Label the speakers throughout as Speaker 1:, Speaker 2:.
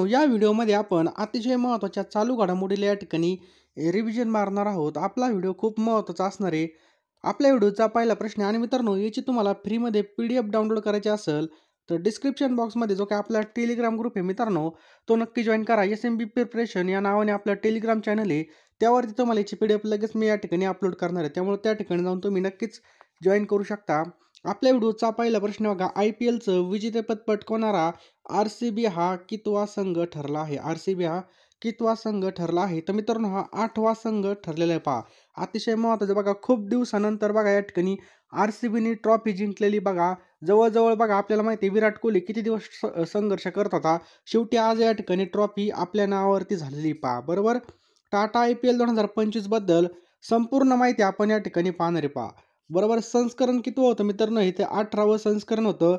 Speaker 1: मित्रांनो, या व्हिडिओमध्ये आपण अतिशय महत्त्वाच्या चालू घडामोडीला या ठिकाणी रिव्हिजन मारणार आहोत. आपला व्हिडिओ खूप महत्त्वाचा असणार आहे. आपल्या व्हिडिओचा पहिला प्रश्न आणि मित्रांनो, याची तुम्हाला फ्रीमध्ये PDF डाउनलोड करायची असेल तर डिस्क्रिप्शन बॉक्समध्ये जो काही आपला टेलिग्राम ग्रुप आहे मित्रांनो, तो नक्की जॉइन करा. SMB प्रिपरेशन या नावाने आपला टेलिग्राम चॅनल आहे. त्यावरती तुम्हाला याची PDF लगेच मी या ठिकाणी अपलोड करणार आहे. त्यामुळे त्या ठिकाणी जाऊन तुम्ही नक्कीच जॉइन करू शकता. आपल्या व्हिडिओचा पहिला प्रश्न बघा, IPLचं विजेतेपद पटकावणारा RCB हा कितवा संघ ठरला आहे? RCB हा कितवा संघ ठरला आहे? तर मित्रांनो, हा 8वा संघ ठरलेला आहे. पहा, अतिशय महत्त्वाचं बघा, खूप दिवसानंतर बघा या ठिकाणी RCBने ट्रॉफी जिंकलेली बघा. जवळजवळ बघा आपल्याला माहिती आहे विराट कोहली किती दिवस संघर्ष करत होता. शेवटी आज या ठिकाणी ट्रॉफी आपल्या नावावरती झालेली पहा. बरोबर, टाटा IPL 2025 बद्दल संपूर्ण माहिती आपण या ठिकाणी पाहणार आहे. पहा बरोबर, संस्करण किती होतं मित्रांनो? इथे 18वं संस्करण होतं.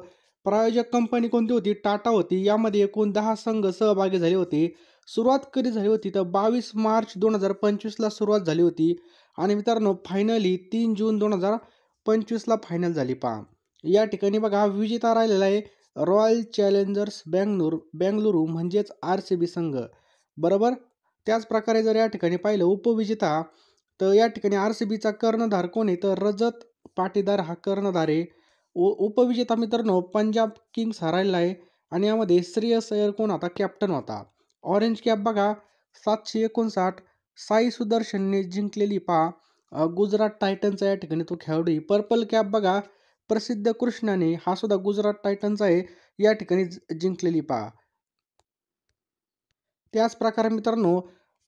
Speaker 1: प्रायोजक कंपनी कोणती होती? टाटा होती. यामध्ये एकूण 10 संघ सहभागी झाले होते. सुरुवात कधी झाली होती? तर 22 मार्च 2025ला सुरुवात झाली होती आणि मित्रांनो फायनली 3 जून 2025ला फायनल झाली. पहा या ठिकाणी बघा विजेता राहिलेला आहे रॉयल चॅलेंजर्स बेंगलुरू म्हणजेच RCB संघ. बरोबर, त्याच प्रकारे जर या ठिकाणी पाहिलं उपविजेता, तर या ठिकाणी RCBचा कर्णधार कोण आहे? तर रजत पाटीदार हा कर्णधार आहे. उपविजेता मित्रांनो पंजाब किंग्स हरायला आहे आणि यामध्ये श्रेयस अय्यर कोण होता? कॅप्टन होता. ऑरेंज कॅप बघा 759 साई सुदर्शनने जिंकलेली. पहा गुजरात टायटनचा या ठिकाणी तो खेळाडू आहे. पर्पल कॅप बघा प्रसिद्ध कृष्णाने, हा सुद्धा गुजरात टायटनचा आहे, या ठिकाणी जिंकलेली. पहा त्याच प्रकारे मित्रांनो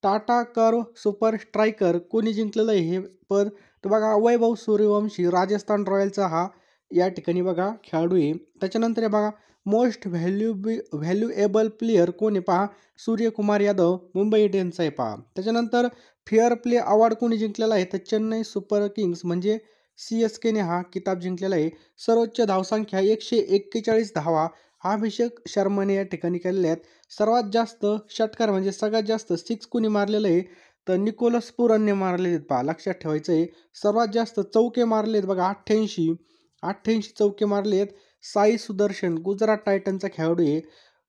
Speaker 1: टाटा कर्व सुपर स्ट्रायकर कोणी जिंकलेलं आहे हे पद? तर बघा वैभव सूर्यवंशी राजस्थान रॉयलचा हा या ठिकाणी बघा खेळाडू आहे. त्याच्यानंतर हे बघा मोस्ट व्हॅल्युएबल प्लेयर कोण आहे? पहा सूर्यकुमार यादव मुंबई इंडियन्सचा आहे. पहा त्याच्यानंतर फेअर प्ले अवॉर्ड कोणी जिंकलेला आहे? तर चेन्नई सुपर किंग्स म्हणजे CSKने हा किताब जिंकलेला आहे. सर्वोच्च धावसंख्या 141 धावा अभिषेक शर्माने या ठिकाणी केलेल्या आहेत. सर्वात जास्त षटकार म्हणजे सगळ्यात जास्त सिक्स कोणी मारलेलं आहे? तर निकोलस पुरनने मारलेले आहेत. पहा लक्षात ठेवायचं आहे. सर्वात जास्त चौके मारले आहेत बघा 88 चौके मारले आहेत. साई सुदर्शन गुजरात टायटनचा खेळाडू आहे.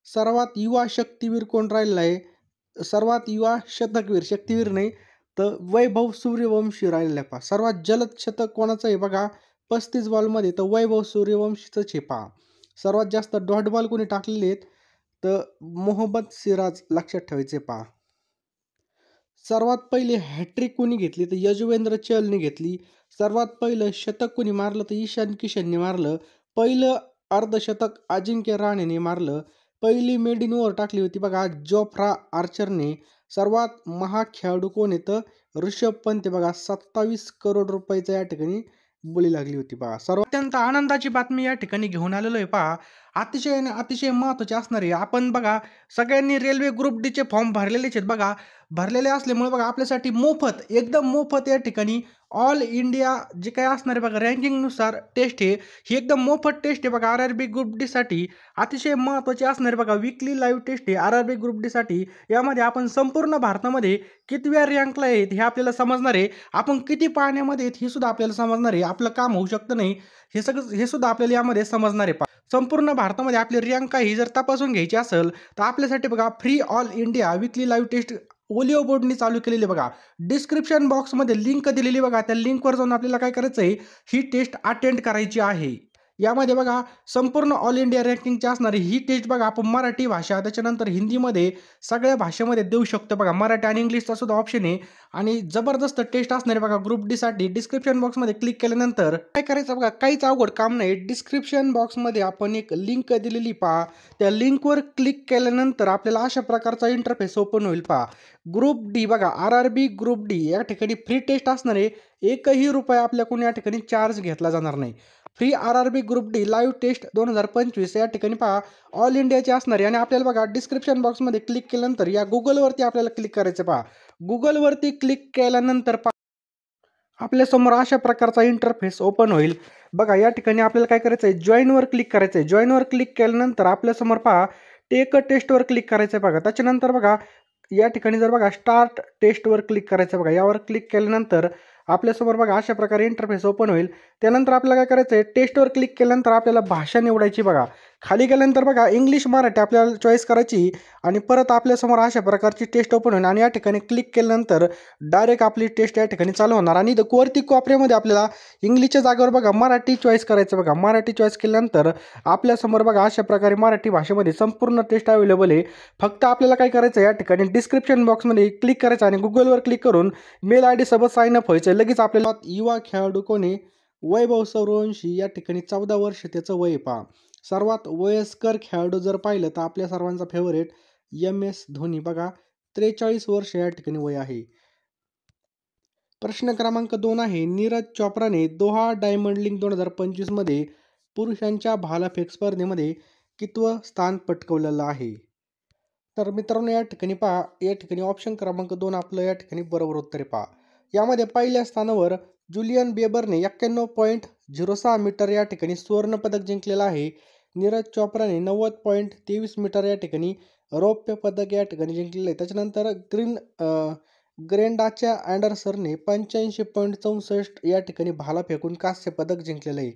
Speaker 1: सर्वात युवा शक्तीवीर कोण राहिलेला आहे? सर्वात युवा शक्तीवीर नाही तर वैभव सूर्यवंशी राहिलेला आहे. पहा सर्वात जलद शतक कोणाचं आहे? बघा 35 बॉलमध्ये तर वैभव सूर्यवंशीचंच आहे. पहा सर्वात जास्त डॉट बॉल कोणी टाकलेले आहेत? तर मोहम्मद सिराज, लक्षात ठेवायचे. पहा सर्वात पहिले हॅट्रिक कोणी घेतली? तर यजुवेंद्र चहलने घेतली. सर्वात पहिलं शतक कोणी मारलं? तर ईशान किशनने मारलं. पहिलं अर्धशतक अजिंक्य रहाणेने मारलं. पहिली मेड इन ओव्हर टाकली होती बघा जोफ्रा आर्चरने. सर्वात महाग खेळाडू कोण आहे? ऋषभ पंत बघा 27 करोड रुपयाचा या ठिकाणी बोली लागली होती. पहा सर्व अत्यंत आनंदाची बातमी या ठिकाणी घेऊन आलेलो आहे. पहा अतिशय महत्त्वाचे असणार आहे. आपण बघा सगळ्यांनी रेल्वे ग्रुप डीचे फॉर्म भरलेलेच आहेत. बघा भरलेले असल्यामुळे बघा आपल्यासाठी मोफत, एकदम मोफत या ठिकाणी ऑल इंडिया जे काही असणार आहे बघा रँकिंगनुसार टेस्ट आहे, ही एकदम मोफत टेस्ट आहे बघा. RRB ग्रुप डी साठी अतिशय महत्त्वाची असणार आहे बघा. वीकली लाईव्ह टेस्ट आहे RRB ग्रुप डी साठी. यामध्ये आपण संपूर्ण भारतामध्ये कितव्या रँकला आहेत हे आपल्याला समजणार आहे. आपण किती पाण्यामध्ये आहेत हे सुद्धा आपल्याला समजणार आहे. आपलं काम होऊ शकतं नाही हे सुद्धा आपल्याला यामध्ये समजणार आहे. संपूर्ण भारतामध्ये आपली रँक काही जर तपासून घ्यायची असेल तर आपल्यासाठी बघा free all India weekly live test ओलिओ बोर्डनी चालू केलेली बघा. डिस्क्रिप्शन बॉक्समध्ये लिंक दिलेली बघा. त्या लिंकवर जाऊन आपल्याला काय करायचं आहे? ही टेस्ट अटेंड करायची आहे. यामध्ये बघा संपूर्ण ऑल इंडिया रँकिंगची असणारी ही टेस्ट बघा आपण मराठी भाषा त्याच्यानंतर हिंदीमध्ये सगळ्या भाषेमध्ये देऊ शकतो बघा. मराठी आणि इंग्लिशचा सुद्धा ऑप्शन आहे आणि जबरदस्त टेस्ट असणार आहे बघा ग्रुप डी साठी. डिस्क्रिप्शन बॉक्समध्ये क्लिक केल्यानंतर काय करायचं बघा, काहीच अवघड काम नाही. डिस्क्रिप्शन बॉक्समध्ये आपण एक लिंक दिलेली. पहा त्या लिंकवर क्लिक केल्यानंतर आपल्याला अशा प्रकारचा इंटरफेस ओपन होईल. पहा ग्रुप डी बघा RRB ग्रुप डी या ठिकाणी फ्री टेस्ट असणार आहे. एकही रुपया आपल्याकडून या ठिकाणी चार्ज घेतला जाणार नाही. Free RRB group D live test 2025 या ठिकाणी पहा ऑल इंडियाची असणार आहे. आणि आपल्याला बघा डिस्क्रिप्शन बॉक्समध्ये क्लिक केल्यानंतर या गुगलवरती आपल्याला क्लिक करायचं. पहा गुगलवरती क्लिक केल्यानंतर आपल्यासमोर अशा प्रकारचा इंटरफेस ओपन होईल बघा. या ठिकाणी आपल्याला काय करायचं आहे? जॉईनवर क्लिक करायचं आहे. जॉईनवर क्लिक केल्यानंतर आपल्यासमोर पहा टेक टेस्टवर क्लिक करायचं आहे बघा. त्याच्यानंतर बघा या ठिकाणी जर बघा स्टार्ट टेस्टवर क्लिक करायचं बघा. यावर क्लिक केल्यानंतर आपल्यासमोर बघा अशा प्रकारे इंटरफेस ओपन होईल. त्यानंतर आपल्याला काय करायचं आहे? टेस्टवर क्लिक केल्यानंतर आपल्याला भाषा निवडायची बघा. खाली गेल्यानंतर बघा इंग्लिश मराठी आपल्याला चॉईस करायची आणि परत आपल्यासमोर अशा प्रकारची टेस्ट ओपन होईल आणि या ठिकाणी क्लिक केल्यानंतर डायरेक्ट आपली टेस्ट या ठिकाणी चालू होणार आणि वरती कोपऱ्यामध्ये आपल्याला इंग्लिशच्या जागेवर बघा मराठी चॉईस करायचं बघा. मराठी चॉईस केल्यानंतर आपल्यासमोर बघा अशा प्रकारे मराठी भाषेमध्ये संपूर्ण टेस्ट अवेलेबल आहे. फक्त आपल्याला काय करायचं या ठिकाणी डिस्क्रिप्शन बॉक्समध्ये क्लिक करायचं आणि गुगलवर क्लिक करून मेल आय डी सोबत साइन अप व्हायचं. लगेच आपल्याला युवा खेळाडू कोणी वैभव सूर्यवंशी या ठिकाणी 14 वर्ष त्याचं वय पहा. सर्वात वयस्कर खेळाडू जर पाहिलं तर आपल्या सर्वांचा फेवरेट MS धोनी बघा 43 वर्ष या ठिकाणी वय आहे. प्रश्न क्रमांक 2 आहे नीरज चोप्राने दोहा डायमंड लीग 2025 मध्ये पुरुषांच्या भालाफेक स्पर्धेमध्ये कितवं स्थान पटकवलेलं आहे. तर मित्रांनो या ठिकाणी पहा, या ठिकाणी ऑप्शन क्रमांक 2 आपलं या ठिकाणी बरोबर उत्तर पहा. यामध्ये पहिल्या स्थानावर जुलियन बेबरने 91.06 मीटर या ठिकाणी सुवर्ण पदक जिंकलेलं आहे. नीरज चोप्राने 90.23 मीटर या ठिकाणी रौप्य पदक या ठिकाणी जिंकलेलं आहे. त्याच्यानंतर ग्रेंडाच्या अँडरसनने 85.64 या ठिकाणी भाला फेकून कांस्य पदक जिंकलेलं आहे.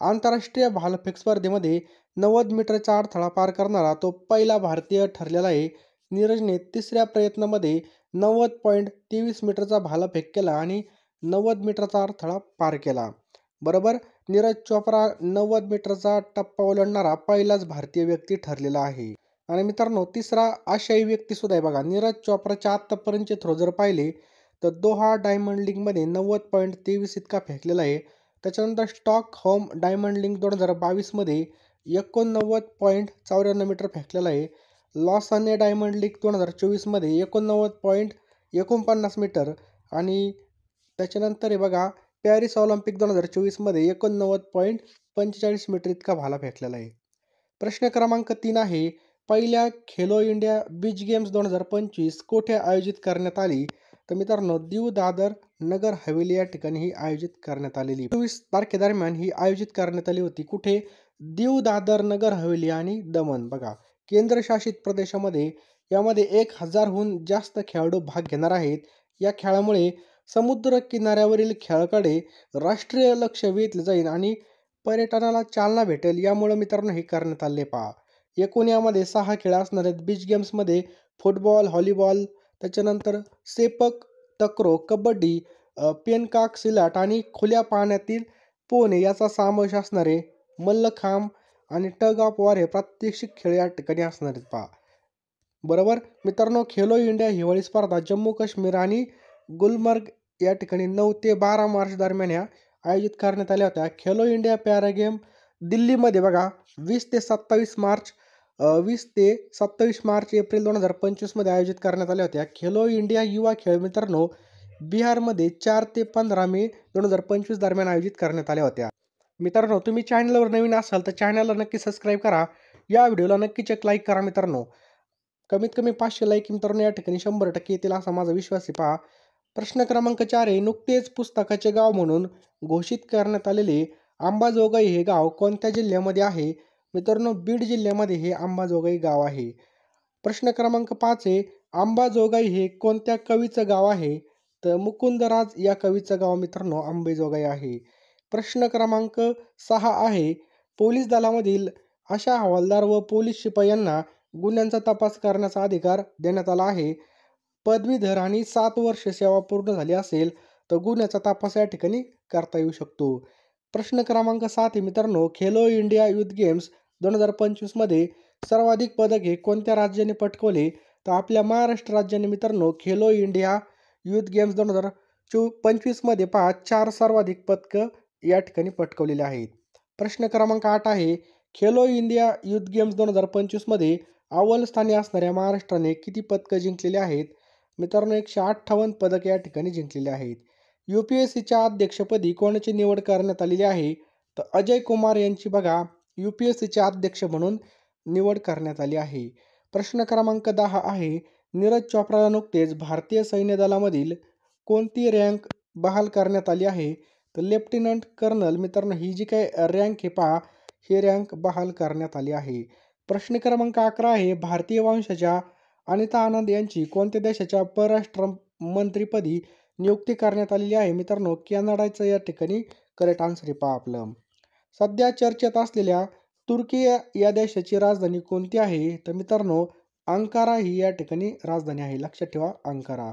Speaker 1: आंतरराष्ट्रीय भालाफेक स्पर्धेमध्ये 90 मीटरचा अडथळा पार करणारा तो पहिला भारतीय ठरलेला आहे. नीरजने तिसऱ्या प्रयत्नामध्ये 90.23 मीटरचा भालाफेक केला आणि 90 मीटरचा अडथळा पार केला. बरोबर, नीरज चोप्रा 90 मीटरचा टप्पा ओलांडणारा पहिलाच भारतीय व्यक्ती ठरलेला आहे. आणि मित्रांनो तिसरा आशियाई व्यक्ती सुद्धा आहे बघा. नीरज चोप्राच्या आत्तापर्यंतचे थ्रो जर पाहिले तर दोहा डायमंड लीगमध्ये 90.23 इतका फेकलेला आहे. त्याच्यानंतर स्टॉकहोम डायमंड लीग 2022 मध्ये 89.94 मीटर फेकलेला आहे. लॉसाने डायमंड लीग 2024 मध्ये 89.49 मीटर आणि त्याच्यानंतर हे बघा पॅरिस ऑलिम्पिक 2024 मध्ये 89.45 मीटर इतका भाला फेकलेला आहे. प्रश्न क्रमांक 3 आहे पहिल्या खेलो इंडिया बीच गेम्स 2025 कोठे आयोजित करण्यात आली. तर मित्रांनो दीव दादर नगर हवेली या ठिकाणी ही आयोजित करण्यात आलेली 24 तारखेदरम्यान ही आयोजित करण्यात आली होती. कुठे? दीव दादर नगर हवेली आणि दमण बघा केंद्रशासित प्रदेशामध्ये. यामध्ये 1000हून जास्त खेळाडू भाग घेणार आहेत. या खेळामुळे समुद्र किनाऱ्यावरील खेळाकडे राष्ट्रीय लक्ष वेधलं जाईल आणि पर्यटनाला चालना भेटेल. यामुळे मित्रांनो हे करण्यात आले पहा. एकूण यामध्ये 6 खेळ असणार आहेत. बीच गेम्समध्ये फुटबॉल, व्हॉलीबॉल, त्याच्यानंतर सेपक तक्रो, कबड्डी, पेनकाक सिलाट आणि खुल्या पाण्यातील पोहणे याचा समावेश असणार आहे. मल्लखांब आणि टग ऑफ वॉर हे प्रात्यक्षिक खेळ या ठिकाणी असणार आहेत पहा. बरोबर मित्रांनो खेलो इंडिया हिवाळी स्पर्धा जम्मू काश्मीर आणि गुलमर्ग या ठिकाणी 9 ते 12 मार्च दरम्यान या आयोजित करण्यात आल्या होत्या. खेलो इंडिया पॅरा गेम दिल्लीमध्ये बघा 20 ते 27 मार्च एप्रिल 2025 मध्ये आयोजित करण्यात आल्या होत्या. खेलो इंडिया युवा खेळ मित्रांनो बिहारमध्ये 4 ते 15 मे 2025 दरम्यान आयोजित करण्यात आल्या होत्या. मित्रांनो तुम्ही चॅनलवर नवीन असाल तर चॅनलला नक्की सबस्क्राईब करा. या व्हिडिओला नक्कीच एक लाईक करा मित्रांनो. कमीत कमी 500 लाईक मित्रांनो या ठिकाणी 100% येतील असा माझा विश्वास आहे पहा. प्रश्न क्रमांक 4 आहे नुकतेच पुस्तकाचे गाव म्हणून घोषित करण्यात आलेले अंबाजोगाई हे गाव कोणत्या जिल्ह्यामध्ये आहे. मित्रांनो बीड जिल्ह्यामध्ये हे अंबाजोगाई गाव आहे. प्रश्न क्रमांक 5 आहे अंबाजोगाई हे कोणत्या कवीचं गाव आहे. तर मुकुंदराज या कवीचं गाव मित्रांनो अंबाजोगाई आहे. प्रश्न क्रमांक 6 आहे पोलीस दलामधील अशा हवालदार व पोलीस शिपायांना गुन्ह्यांचा तपास करण्याचा अधिकार देण्यात आला आहे. पदवीधर आणि 7 वर्ष सेवा पूर्ण झाली असेल तर गुन्ह्याचा तपास या ठिकाणी करता येऊ शकतो. प्रश्न क्रमांक 7 आहे मित्रांनो खेलो इंडिया युथ गेम्स 2025 मध्ये सर्वाधिक पदक हे कोणत्या राज्याने पटकवले. तर आपल्या महाराष्ट्र राज्याने मित्रांनो खेलो इंडिया युथ गेम्स 2025 मध्ये 4 सर्वाधिक पदकं या ठिकाणी पटकवलेले आहेत. प्रश्न क्रमांक 8 आहे खेलो इंडिया युथ गेम्स 2025 मध्ये अव्वल स्थानी असणाऱ्या महाराष्ट्राने किती पदकं जिंकलेली आहेत. मित्रांनो 158 पदक या ठिकाणी जिंकलेली आहेत. UPSCच्या अध्यक्षपदी कोणाची निवड करण्यात आलेली आहे. तर अजय कुमार यांची बघा UPSCचे अध्यक्ष म्हणून निवड करण्यात आली आहे. प्रश्न क्रमांक 10 आहे नीरज चोप्राला नुकतेच भारतीय सैन्य दलामधील कोणती रँक बहाल करण्यात आली आहे. तर लेफ्टनंट कर्नल मित्रांनो ही जी काही रँक आहे पहा ही रँक बहाल करण्यात आली आहे. प्रश्न क्रमांक 11 आहे भारतीय वंशाच्या अनिता आनंद यांची कोणत्या देशाच्या परराष्ट्र मंत्रीपदी नियुक्ती करण्यात आलेली आहे. मित्रांनो कॅनडाचं या ठिकाणी करेक्ट आन्सर आहे पहा आपलं. सध्या चर्चेत असलेल्या तुर्की या देशाची राजधानी कोणती आहे? तर मित्रांनो, अंकारा ही या ठिकाणी राजधानी आहे. लक्षात ठेवा, अंकारा.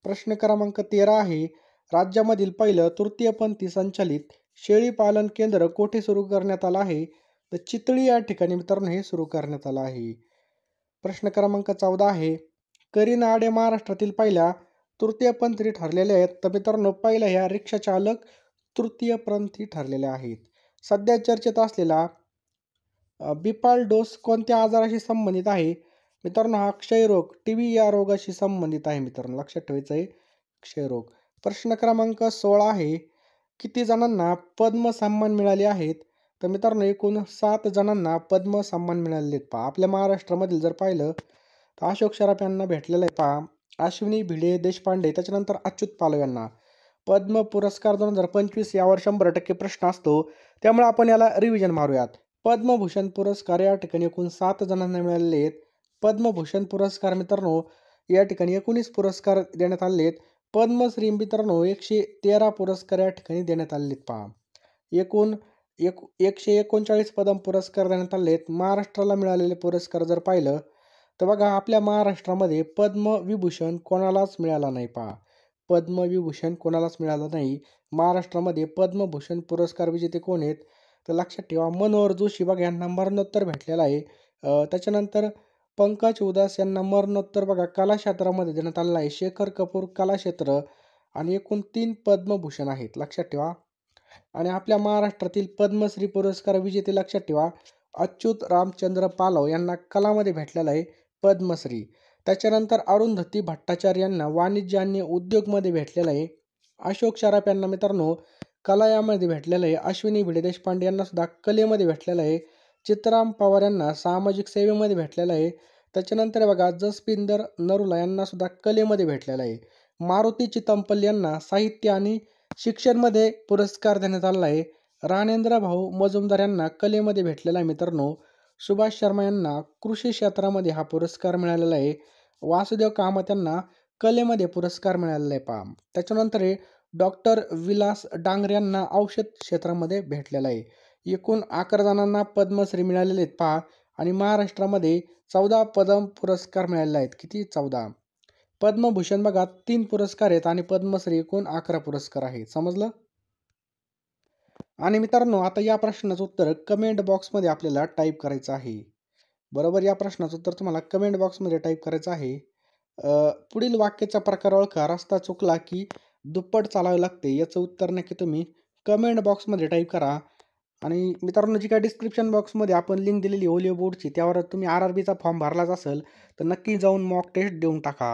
Speaker 1: प्रश्न क्रमांक 13 आहे. राज्यामधील पहिलं तृतीयपंथी संचलित शेळी पालन केंद्र कोठे सुरू करण्यात आलं आहे? तर चितळी या ठिकाणी मित्रांनो हे सुरू करण्यात आलं आहे. प्रश्न क्रमांक 14 आहे. करीना आडे महाराष्ट्रातील पहिल्या तृतीयपंथी ठरलेल्या आहेत. तर मित्रांनो, पहिल्या ह्या रिक्षा चालक तृतीयपंथी ठरलेल्या आहेत. सध्या चर्चेत असलेला बिपाल डोस कोणत्या आजाराशी संबंधित आहे? मित्रांनो, हा क्षयरोग टीबी या रोगाशी संबंधित आहे. मित्रांनो, लक्षात ठेवायचं आहे क्षयरोग. प्रश्न क्रमांक 16 आहे. किती जणांना पद्म सन्मान मिळाले आहेत? तर मित्रांनो, एकूण 7 जणांना पद्म सन्मान मिळालेले आहेत. पहा, आपल्या महाराष्ट्रामधील जर पाहिलं तर अशोक सराफ यांना भेटलेलं आहे. पहा, अश्विनी भिडे देशपांडे, त्याच्यानंतर अच्युत पालव यांना पद्म पुरस्कार 2025 यावर 100% प्रश्न असतो, त्यामुळे आपण याला रिव्हिजन मारूयात. पद्मभूषण पुरस्कार या ठिकाणी एकूण 7 जणांना मिळालेले आहेत. पद्मभूषण पुरस्कार मित्रांनो या ठिकाणी 19 पुरस्कार देण्यात आले आहेत. पद्मश्री मित्रांनो 113 पुरस्कार या ठिकाणी देण्यात आलेले आहेत. पहा, एकूण 139 पद्म पुरस्कार देण्यात आले आहेत. महाराष्ट्राला मिळालेले पुरस्कार जर पाहिलं तर बघा, आपल्या महाराष्ट्रामध्ये पद्मविभूषण कोणालाच मिळाला नाही. पहा, पद्मविभूषण कोणालाच मिळाला नाही. महाराष्ट्रामध्ये पद्मभूषण पुरस्कार विजेते कोण आहेत? तर लक्षात ठेवा, मनोहर जोशी बघा यांना मरणोत्तर भेटलेला आहे. त्याच्यानंतर पंकज उदास यांना मरणोत्तर बघा कला क्षेत्रामध्ये देण्यात आलेला आहे. शेखर कपूर कला क्षेत्र, आणि एकूण 3 पद्मभूषण आहेत. लक्षात ठेवा. आणि आपल्या महाराष्ट्रातील पद्मश्री पुरस्कार विजेते लक्षात ठेवा, अच्युत रामचंद्र पालव यांना कलामध्ये भेटलेला आहे पद्मश्री. त्याच्यानंतर अरुंधती भट्टाचार्य यांना वाणिज्य आणि उद्योगमध्ये भेटलेला आहे. अशोक सराफ यांना मित्रांनो कला यामध्ये भेटलेलं आहे. अश्विनी भिडे देशपांडे यांना सुद्धा कलेमध्ये भेटलेलं आहे. चित्राम पवार यांना सामाजिक सेवेमध्ये भेटलेलं आहे. त्याच्यानंतर बघा, जसपिंदर नरुला यांना सुद्धा कलेमध्ये भेटलेलं आहे. मारुती चितमपल्ली यांना साहित्य आणि शिक्षणमध्ये पुरस्कार देण्यात आलेला आहे. राणेंद्र भाऊ मजुमदार यांना कलेमध्ये भेटलेला आहे. मित्रांनो, सुभाष शर्मा यांना कृषी क्षेत्रामध्ये हा पुरस्कार मिळालेला आहे. वासुदेव कामत यांना कलेमध्ये पुरस्कार मिळालेला आहे. पहा, त्याच्यानंतर डॉक्टर विलास डांगरे यांना औषध क्षेत्रामध्ये भेटलेला आहे. एकूण 11 जणांना पद्मश्री मिळालेले आहेत. पहा, आणि महाराष्ट्रामध्ये 14 पद्म पुरस्कार मिळालेले आहेत. किती? 14. पद्मभूषण बघा 3 पुरस्कार आहेत आणि पद्मश्री एकूण 11 पुरस्कार आहेत. समजलं? आणि मित्रांनो, आता या प्रश्नाचं उत्तर कमेंट बॉक्समध्ये आपल्याला टाईप करायचं आहे. बरोबर, या प्रश्नाचं उत्तर तुम्हाला कमेंट बॉक्समध्ये टाईप करायचं आहे. पुढील वाक्याचा प्रकार ओळखा. रस्ता चुकला की दुप्पट चालावे लागते. याचं उत्तर नक्की तुम्ही कमेंट बॉक्समध्ये टाईप करा. आणि मित्रांनो, जी काय डिस्क्रिप्शन बॉक्समध्ये आपण लिंक दिलेली ओलिओ बोर्डची, त्यावर तुम्ही RRBचा फॉर्म भरलाच असेल तर नक्की जाऊन मॉक टेस्ट देऊन टाका.